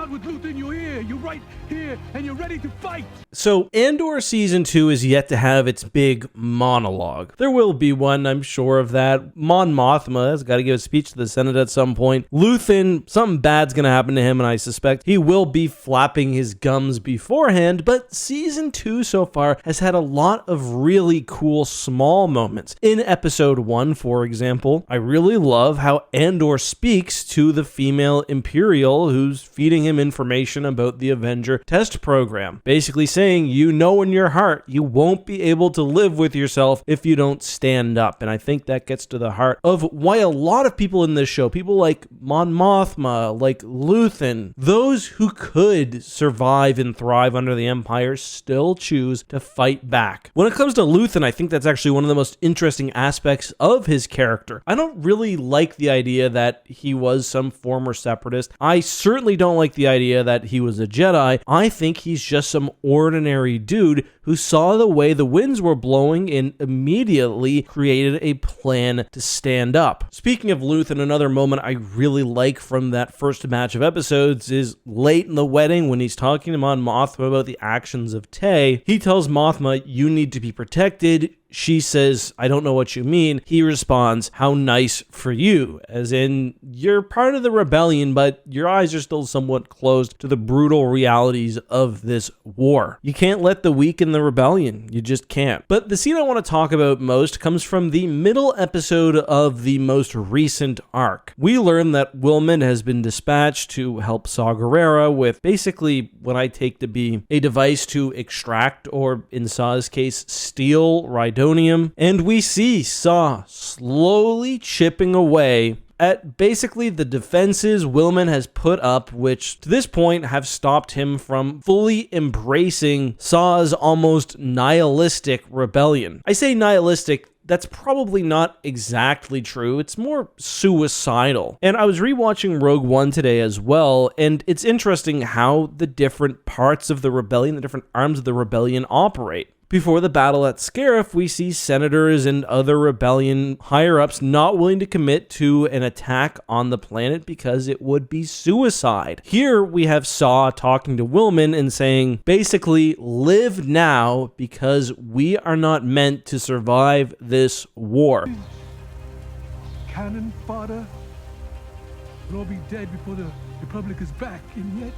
God with Luthen, you're here. You're right here, and you're ready to fight. So Andor Season 2 is yet to have its big monologue. There will be one, I'm sure of that. Mon Mothma has got to give a speech to the Senate at some point. Luthen, something bad's going to happen to him, and I suspect he will be flapping his gums beforehand, but Season 2 so far has had a lot of really cool small moments. In Episode 1, for example, I really love how Andor speaks to the female Imperial who's feeding him information about the Avenger test program, basically saying, you know in your heart you won't be able to live with yourself if you don't stand up. And I think that gets to the heart of why a lot of people in this show, people like Mon Mothma, like Luthen, those who could survive and thrive under the Empire, still choose to fight back. When it comes to Luthen, I think that's actually one of the most interesting aspects of his character. I don't really like the idea that he was some former separatist. I certainly don't like the idea that he was a Jedi. I think he's just some ordinary dude who saw the way the winds were blowing and immediately created a plan to stand up. Speaking of Luthen, another moment I really like from that first batch of episodes is late in the wedding when he's talking to Mon Mothma about the actions of Tay. He tells Mothma, you need to be protected. She says, I don't know what you mean. He responds, how nice for you. As in, you're part of the rebellion, but your eyes are still somewhat closed to the brutal realities of this war. You can't let the weak in the rebellion. You just can't. But the scene I want to talk about most comes from the middle episode of the most recent arc. We learn that Wilman has been dispatched to help Saw Gerrera with basically what I take to be a device to extract, or in Saw's case, steal Rhydonium. And we see Saw slowly chipping away at basically the defenses Wilman has put up, which to this point have stopped him from fully embracing Saw's almost nihilistic rebellion. I say nihilistic, that's probably not exactly true. It's more suicidal. And I was rewatching Rogue One today as well, and it's interesting how the different parts of the rebellion, the different arms of the rebellion operate. Before the battle at Scarif, we see senators and other rebellion higher-ups not willing to commit to an attack on the planet because it would be suicide. Here, we have Saw talking to Wilman and saying, basically, live now because we are not meant to survive this war. Cannon fodder. We'll all be dead before the Republic is back, and yet,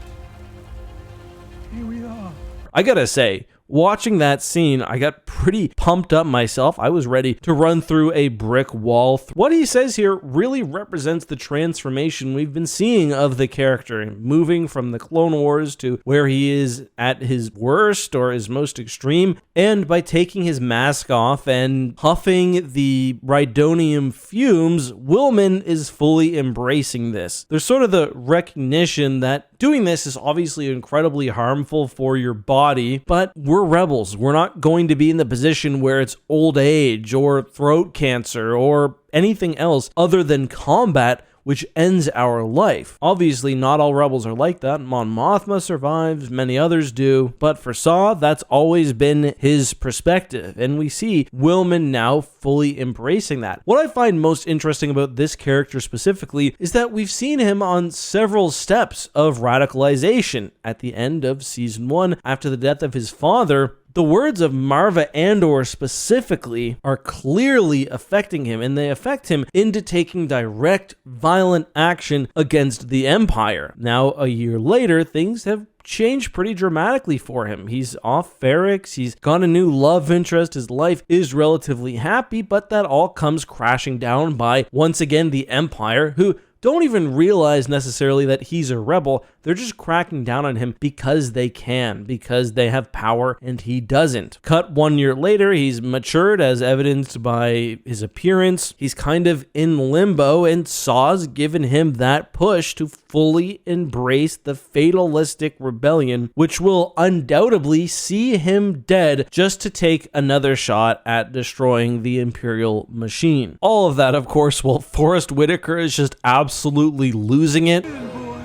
here we are. I gotta say, watching that scene, I got pretty pumped up myself. I was ready to run through a brick wall. What he says here really represents the transformation we've been seeing of the character, moving from the Clone Wars to where he is at his worst or his most extreme. And by taking his mask off and huffing the Rhydonium fumes, Wilman is fully embracing this. There's sort of the recognition that doing this is obviously incredibly harmful for your body, but we're rebels. We're not going to be in the position where it's old age or throat cancer or anything else other than combat, which ends our life. Obviously, not all rebels are like that. Mon Mothma survives, many others do, but for Saw, that's always been his perspective, and we see Wilman now fully embracing that. What I find most interesting about this character specifically is that we've seen him on several steps of radicalization. At the end of Season 1, after the death of his father, the words of Marva Andor specifically are clearly affecting him, and they affect him into taking direct, violent action against the Empire. Now, a year later, things have changed pretty dramatically for him. He's off Ferrix, he's got a new love interest, his life is relatively happy, but that all comes crashing down by, once again, the Empire, who don't even realize necessarily that he's a rebel. They're just cracking down on him because they can, because they have power and he doesn't. Cut 1 year later, he's matured as evidenced by his appearance. He's kind of in limbo, and Saw's given him that push to fully embrace the fatalistic rebellion, which will undoubtedly see him dead just to take another shot at destroying the Imperial machine. All of that, of course, while Forrest Whitaker is just absolutely losing it. Boy,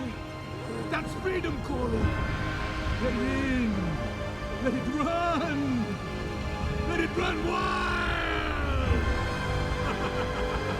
that's freedom calling. Let it in. Let it run. Let it run wild.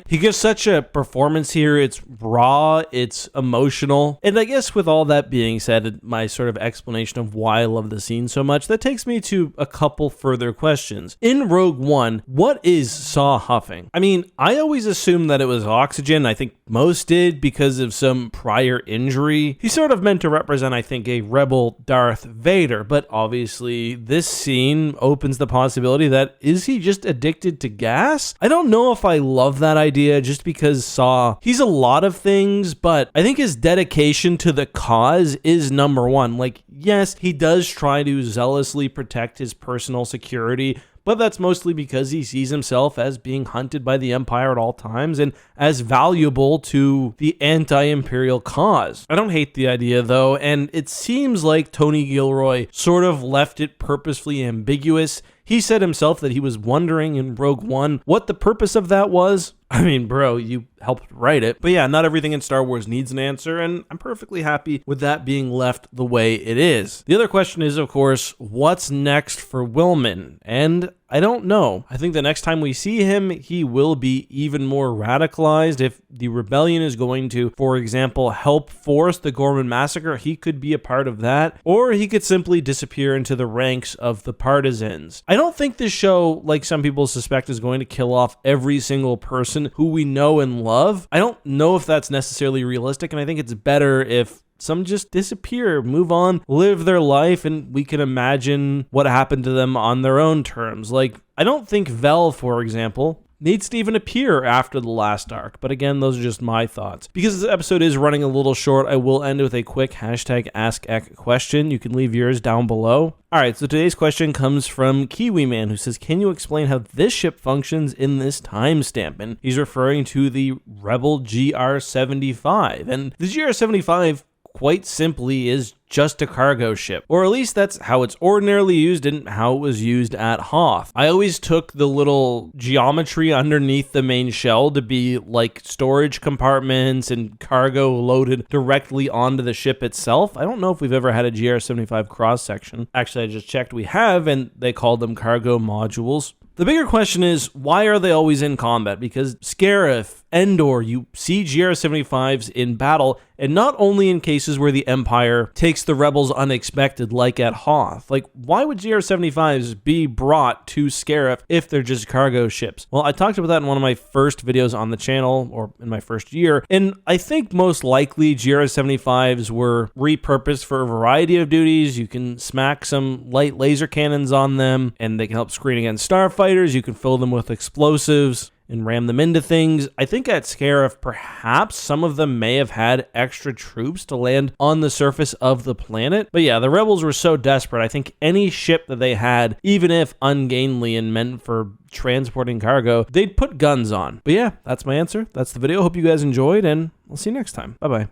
He gives such a performance here. It's raw, it's emotional. And I guess with all that being said, my sort of explanation of why I love the scene so much, that takes me to a couple further questions. In Rogue One, what is Saw huffing? I mean, I always assumed that it was oxygen. I think most did because of some prior injury. He's sort of meant to represent, I think, a rebel Darth Vader, but obviously this scene opens the possibility that is he just addicted to gas? I don't know if I love that idea just because Saw, he's a lot of things, but I think his dedication to the cause is number one. Like, yes, he does try to zealously protect his personal security, but that's mostly because he sees himself as being hunted by the Empire at all times and as valuable to the anti-imperial cause. I don't hate the idea though, and it seems like Tony Gilroy sort of left it purposefully ambiguous. He said himself that he was wondering in Rogue One what the purpose of that was. I mean, bro, you helped write it. But yeah, not everything in Star Wars needs an answer, and I'm perfectly happy with that being left the way it is. The other question is, of course, what's next for Willman? And I don't know. I think the next time we see him, he will be even more radicalized. If the rebellion is going to, for example, help force the Gorman massacre, he could be a part of that, or he could simply disappear into the ranks of the partisans. I don't think this show, like some people suspect, is going to kill off every single person who we know and love. I don't know if that's necessarily realistic, and I think it's better if some just disappear, move on, live their life, and we can imagine what happened to them on their own terms. Like, I don't think Vel, for example, needs to even appear after the last arc. But again, those are just my thoughts. Because this episode is running a little short, I will end with a quick hashtag AskEck question. You can leave yours down below. All right, so today's question comes from Kiwi Man, who says, can you explain how this ship functions in this timestamp? And he's referring to the Rebel GR-75. And the GR-75 quite simply is just a cargo ship, or at least that's how it's ordinarily used and how it was used at Hoth. I always took the little geometry underneath the main shell to be like storage compartments and cargo loaded directly onto the ship itself. I don't know if we've ever had a GR-75 cross section. Actually, I just checked, we have, and they called them cargo modules. The bigger question is, why are they always in combat? Because Scarif, Andor, you see GR-75s in battle, and not only in cases where the Empire takes the rebels unexpected, like at Hoth. Like, why would GR-75s be brought to Scarif if they're just cargo ships? Well, I talked about that in one of my first videos on the channel, or in my first year, and I think most likely GR-75s were repurposed for a variety of duties. You can smack some light laser cannons on them, and they can help screen against starfighters. You can fill them with explosives and ram them into things. I think at Scarif, perhaps some of them may have had extra troops to land on the surface of the planet. But yeah, the rebels were so desperate. I think any ship that they had, even if ungainly and meant for transporting cargo, they'd put guns on. But yeah, that's my answer. That's the video. Hope you guys enjoyed, and I'll see you next time. Bye-bye.